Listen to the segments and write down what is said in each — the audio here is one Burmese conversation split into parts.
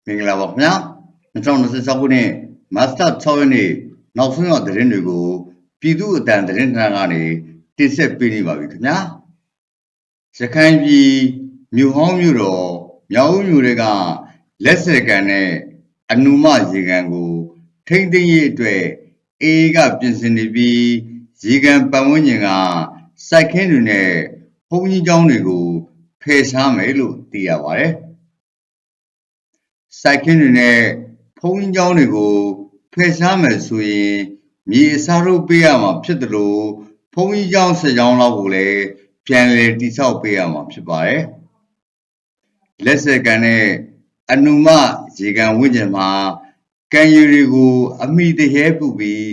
မင်္ဂလာပါခင်ဗျာ2026ခုနှစ်မတ်လ6ရက်နေ့နောက်ဆုံးရသတင်းတွေကိုပြည်သူ့အတန်သတင်းဌာနကနေတင်ဆက်ပေးနေပါပြီခင်ဗျာရခိုင်ပြည်မြို့ဟောင်းမြို့တော်မြောက်ဦးမြို့တွေကလက်စကန်နဲ့အနုမရေကန်ကိုထိမ့်သိမ်းရေးအတွက်အေကပြင်ဆင်နေပြီးရေကန်ပတ်ဝန်းကျင်ကစိုက်ခင်းတွေနဲ့ဘုံကြီးကျောင်းတွေကိုဖယ်ရှားမယ်လို့သိရပါတယ်စိုက်ခင်းတွေနဲ့ဘုံကြီးကျောင်းတွေကိုဖယ်ရှားမယ်ဆိုရင်မြေအစားထိုးပေးရမှာဖြစ်တယ်လို့ဘုံကြီးကျောင်းဆက်ကျောင်းလောက်ကိုလည်းပြန်လည်တိစောက်ပေးရမှာဖြစ်ပါတယ်လက်စကန်နဲ့အနုမရေကန်ဝန်းကျင်မှာကံရည်တွေကိုအမိတရဲပူပြီး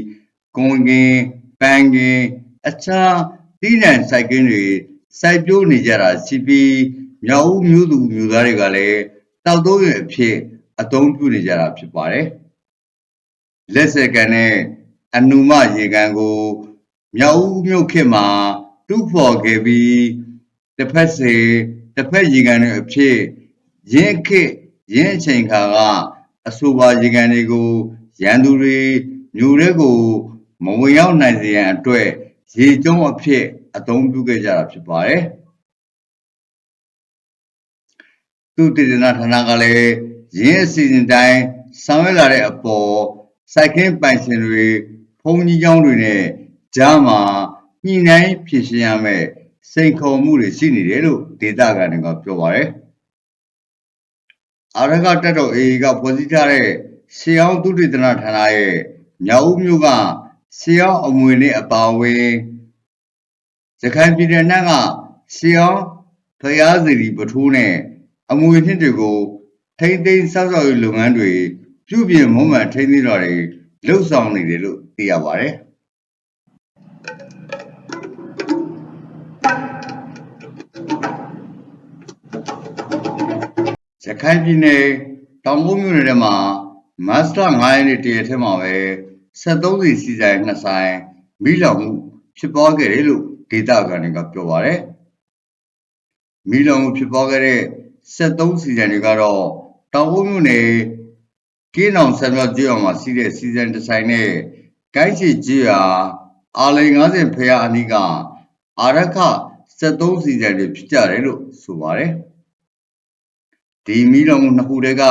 ကွန်ကင်ပန်းကင်အခြားတိနံစိုက်ခင်းတွေစိုက်ပျိုးနေကြတာရှိပြီးမြောက်ဦးမြို့သူမြို့သားတွေကလည်းတောက်သုံးရအဖြစ်အသုံးပြုနေကြတာဖြစ်ပါတယ်လက်စကန်နဲ့အနုမရေကန်ကိုမြောက်ဦးမြို့ခေတ်မှာတူးဖော်ခဲ့ပြီးတစ်ဖက်စီတစ်ဖက်ရေကန်တွေအဖြစ်ရင်းခေတ်ရင်းအချိန်ခါကအဆိုပါရေကန်တွေကိုရန်သူတွေမြို့တွေကိုမဝင်ရောက်နိုင်စေရန်အတွက်ရေကျုံးအဖြစ်အသုံးပြုခဲ့ကြတာဖြစ်ပါတယ်သူတည်တနာဌာနကလည်းရင်းအစီအစဉ်တိုင်းဆောင်ရွက်လာတဲ့အပေါ်စိုက်ခင်းပိုင်ရှင်တွေဘုံကြီးကျောင်းတွေနဲ့ကြားမှာညှိနှိုင်းဖြည့်ရှင်းရမယ်စိန်ခေါ်မှုတွေရှိနေတယ်လို့ဒေသခံတွေကပြောပါတယ်အာရကတက်တော်အေကဖွဲ့စည်းထားတဲ့ရှေးအောင်သူတည်တနာဌာနရဲ့မြောက်ဦးမြို့ကရှေးအောင်အမွေနဲ့အပါအဝင်ရခိုင်ပြည်နယ်ကရှေးအောင်ဖျားစီပထိုးနဲ့အမွေနှစ်တွေကိုထိမ့်သိမ်းစောက်ရှောက်ရေးလုပ်ငန်းတွေပြုပြင်မွမ်းမံထိန်းသိမ်းတာတွေလှုပ်ဆောင်နေတယ်လို့သိရပါတယ်ရခိုင်ပြည်နယ်တောင်ကုန်းမြို့နယ်ထဲမှာမတ်လ9ရက်နေ့တရက်ထဲမှာပဲ73စီစီဆိုင်2ဆိုင်မိလောင်မှုဖြစ်ပွားခဲ့တယ်လို့ဒေသခံတွေကပြောပါတယ်မိလောင်မှုဖြစ်ပွားခဲ့တဲ့73စီဆိုင်တွေကတော့တောင်ကုန်းမြို့နယ်ကင်းအောင်ဆံမြောက်ကျေးရွာမှာရှိတဲ့စီဆိုင်တစ်ဆိုင်နဲ့ကိုင်းချီကျေးရွာအာလိန်90ဖျားအနီးကအာရခ73စီဆိုင်တွေဖြစ်ကြတယ်လို့ဆိုပါတယ်ဒီမီးလောင်မှုနှစ်ခုတည်းက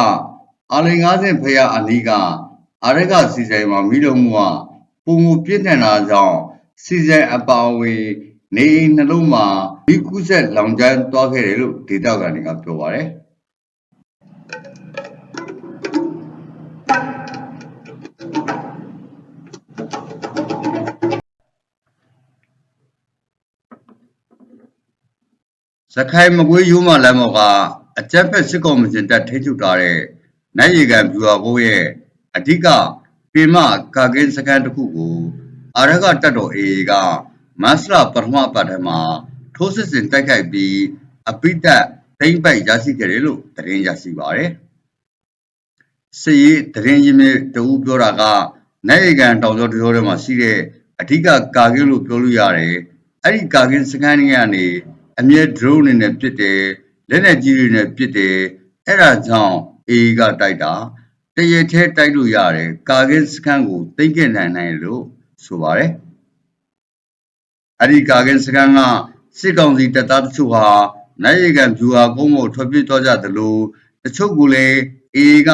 အာလိန်90ဖျားအနီးကအာရခစီဆိုင်မှာမီးလောင်မှုကပုံမပြင်းထန်တာကြောင့်စီဆိုင်အပါအဝင်နေအိမ်နှလုံးမှာမီးကူးဆက်လောင်ကျွမ်းသွားခဲ့တယ်လို့ဒေသခံတွေကပြောပါတယ်ရခိုင်မကွေးရိုးမလမ်းပေါ်ကအကြမ်းဖက်စစ်ကောင်စီတပ်ထိန်းချုပ်ထားတဲ့နိုင်ရီကန်ဗျူဟာဘုတ်ရဲ့အဓိကပင်မကာကင်းစခန်းတစ်ခုကိုအာရကတပ်တော် AA ကမတ်လပထမပတ်ထဲမှာထိုးစစ်ဆင်တိုက်ခိုက်ပြီးအပိသက်သိမ်းပိုက်ရရှိခဲ့တယ်လို့သတင်းရရှိပါတယ်စစ်ရေးသတင်းရင်းမြစ်တဦးပြောတာကနိုင်ရီကန်တောင်ကျောတကျောထဲမှာရှိတဲ့အဓိကကာကင်းလို့ပြောလို့ရတယ်အဲ့ဒီကာကင်းစခန်းတွေကနေအမြဲ drone တွေနဲ့ပစ်တယ်လက်နက်ကြီးတွေနဲ့ပစ်တယ်အဲ့ဒါကြောင့် AA ကတိုက်တာတရက်ထဲတိုက်လို့ရတယ်ကာကင်းစခန်းကိုသိမ်းခဲ့နိုင်လို့ဆိုပါတယ်အဲ့ဒီကာကင်းစခန်းကစစ်ကောင်စီတပ်သားတချို့ဟာနိုင်ရီကန်ဗျူဟာကုန်းပေါ်ထွက်ပြေးသွားကြသလိုတချို့ကိုလည်း AA က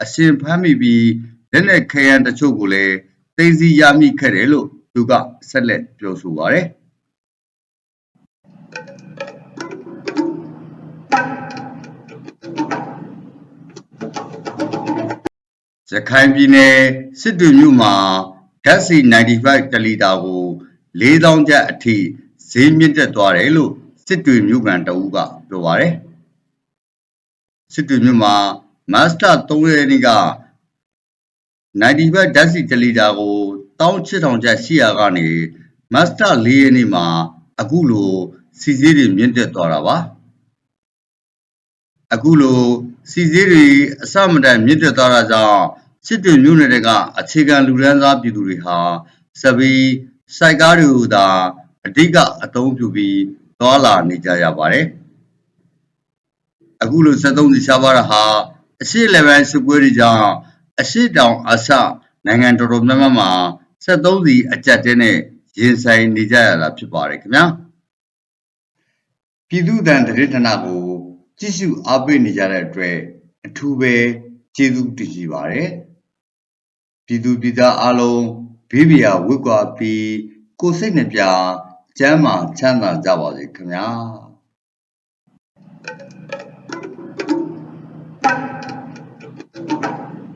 အရှင်ဖမ်းမိပြီးလက်နက်ခဲယမ်းတချို့ကိုလည်းသိမ်းဆည်းရမိခဲ့တယ်လို့သူကဆက်လက်ပြောဆိုပါတယ်ရခိုင်ပြည်နယ်စစ်တွေမြို့မှာဓာတ်ဆီ95တလီတာကို4000ကျပ်အထိဈေးမြင့်တက်သွားတယ်လို့စစ်တွေမြို့ကန်တအုပ်ကပြောပါတယ်စစ်တွေမြို့မှာမတ်လ3ရက်နေ့က95ဓာတ်ဆီတလီတာကို18000ကျပ်ရှိရာကနေမတ်လ4ရက်နေ့မှာအခုလိုစီဈေးတွေမြင့်တက်သွားတာပါအခုလိုစီဈေးတွေအစမတန်မြင့်တက်သွားတာကြောင့်စစ်တွေမြို့နယ်တွေကအခြေခံလူဒန်းစားပြည်သူတွေဟာစပီးစိုက်ကားတွေကိုသာအဓိကအသုံးပြုပြီးသွားလာနေကြရပါတယ်အခုလို73စီရှားပါတာဟာအ အရှေ့လေပိုင်းစစ်ပွဲတွေကြောင့်အရှေ့တောင်အာရှနိုင်ငံတော်တော်များများမှာ73စီအကြက်တဲနဲ့ရင်ဆိုင်နေကြရတာဖြစ်ပါတယ်ခင်ဗျာပြည်သူ့တန်သတင်းဌာနကိုကြည့်ရှုအားပေးနေကြတဲ့အတွက်အထူးပဲကျေးဇူးတင်ရှိပါတယ်ပြည်သူပြည်သားအားလုံးဘေးပြာဝတ်ကွာပြီးကိုယ်စိတ်နှပြကျမ်းမာချမ်းသာကြပါစေခင်ဗျာ